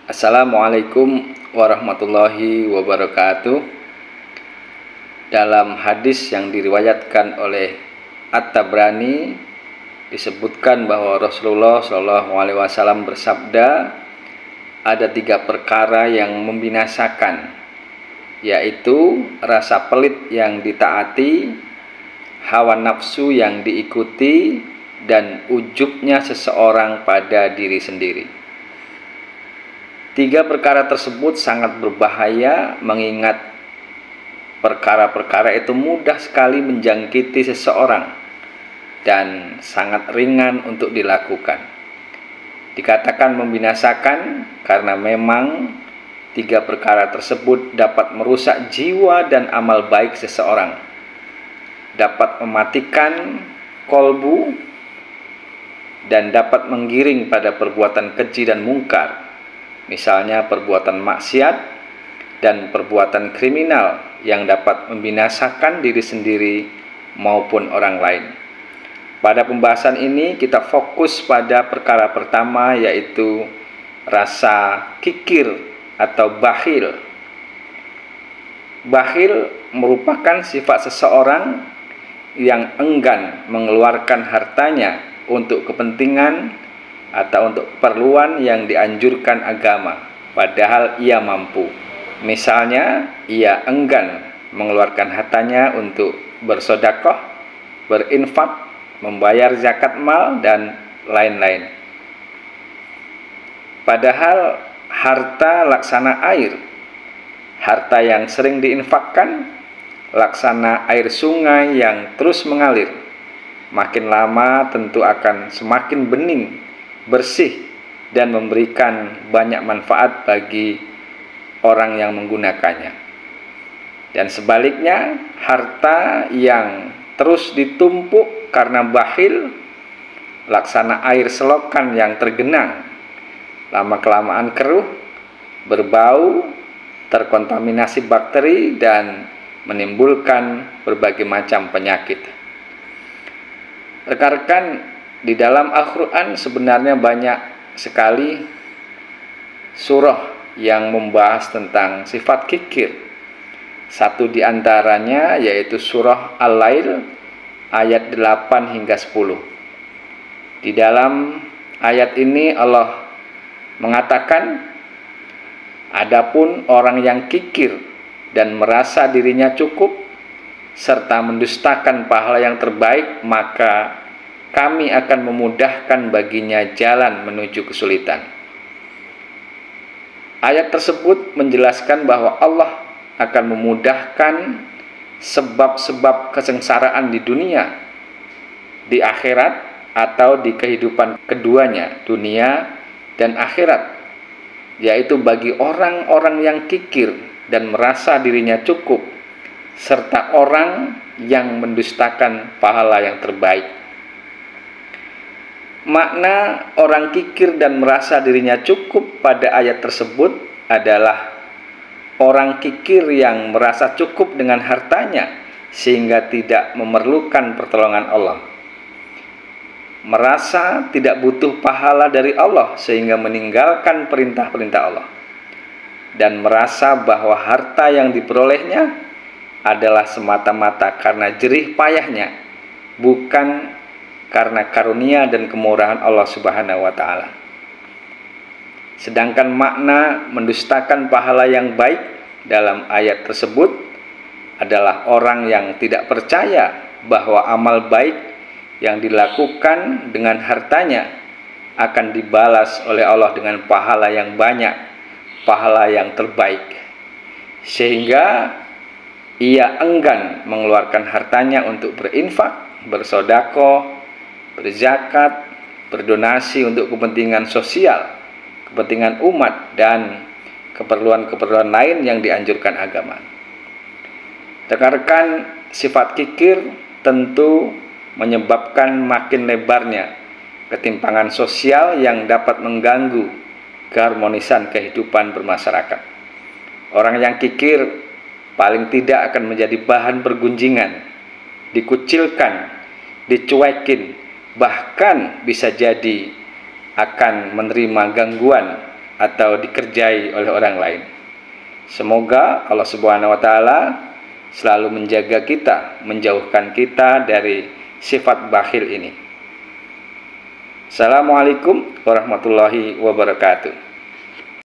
Assalamualaikum warahmatullahi wabarakatuh. Dalam hadis yang diriwayatkan oleh At-Tabrani disebutkan bahwa Rasulullah SAW bersabda, ada 3 perkara yang membinasakan, yaitu rasa pelit yang ditaati, hawa nafsu yang diikuti, dan ujubnya seseorang pada diri sendiri. 3 perkara tersebut sangat berbahaya, mengingat perkara-perkara itu mudah sekali menjangkiti seseorang dan sangat ringan untuk dilakukan. Dikatakan membinasakan karena memang 3 perkara tersebut dapat merusak jiwa dan amal baik seseorang, dapat mematikan kolbu, dan dapat menggiring pada perbuatan keji dan mungkar. Misalnya perbuatan maksiat dan perbuatan kriminal yang dapat membinasakan diri sendiri maupun orang lain. Pada pembahasan ini kita fokus pada perkara pertama, yaitu rasa kikir atau bakhil. Bakhil merupakan sifat seseorang yang enggan mengeluarkan hartanya untuk kepentingan atau untuk keperluan yang dianjurkan agama, padahal ia mampu. Misalnya, ia enggan mengeluarkan hartanya untuk bersedekah, berinfak, membayar zakat mal, dan lain-lain. Padahal harta laksana air, harta yang sering diinfakkan, laksana air sungai yang terus mengalir. Makin lama tentu akan semakin bening, bersih, dan memberikan banyak manfaat bagi orang yang menggunakannya. Dan sebaliknya, harta yang terus ditumpuk karena bakhil, laksana air selokan yang tergenang, lama-kelamaan keruh, berbau, terkontaminasi bakteri, dan menimbulkan berbagai macam penyakit. Rekan-rekan, di dalam Al-Quran sebenarnya banyak sekali surah yang membahas tentang sifat kikir. Satu di antaranya yaitu surah Al-Lail ayat 8 hingga 10. Di dalam ayat ini Allah mengatakan, adapun orang yang kikir dan merasa dirinya cukup serta mendustakan pahala yang terbaik, maka kami akan memudahkan baginya jalan menuju kesulitan. Ayat tersebut menjelaskan bahwa Allah akan memudahkan sebab-sebab kesengsaraan di dunia, di akhirat, atau di kehidupan keduanya, dunia dan akhirat, yaitu bagi orang-orang yang kikir dan merasa dirinya cukup, serta orang yang mendustakan pahala yang terbaik. Makna orang kikir dan merasa dirinya cukup pada ayat tersebut adalah orang kikir yang merasa cukup dengan hartanya sehingga tidak memerlukan pertolongan Allah, merasa tidak butuh pahala dari Allah sehingga meninggalkan perintah-perintah Allah, dan merasa bahwa harta yang diperolehnya adalah semata-mata karena jerih payahnya, bukan karena karunia dan kemurahan Allah Subhanahu wa Ta'ala. Sedangkan makna mendustakan pahala yang baik dalam ayat tersebut adalah orang yang tidak percaya bahwa amal baik yang dilakukan dengan hartanya akan dibalas oleh Allah dengan pahala yang banyak, pahala yang terbaik, sehingga ia enggan mengeluarkan hartanya untuk berinfak, bersedekah, berzakat, berdonasi untuk kepentingan sosial, kepentingan umat, dan keperluan-keperluan lain yang dianjurkan agama. Rekan-rekan, sifat kikir tentu menyebabkan makin lebarnya ketimpangan sosial yang dapat mengganggu keharmonisan kehidupan bermasyarakat. Orang yang kikir paling tidak akan menjadi bahan pergunjingan, dikucilkan, dicuekin, bahkan bisa jadi akan menerima gangguan atau dikerjai oleh orang lain. Semoga Allah Subhanahu wa taala selalu menjaga kita, menjauhkan kita dari sifat bakhil ini. Assalamualaikum warahmatullahi wabarakatuh.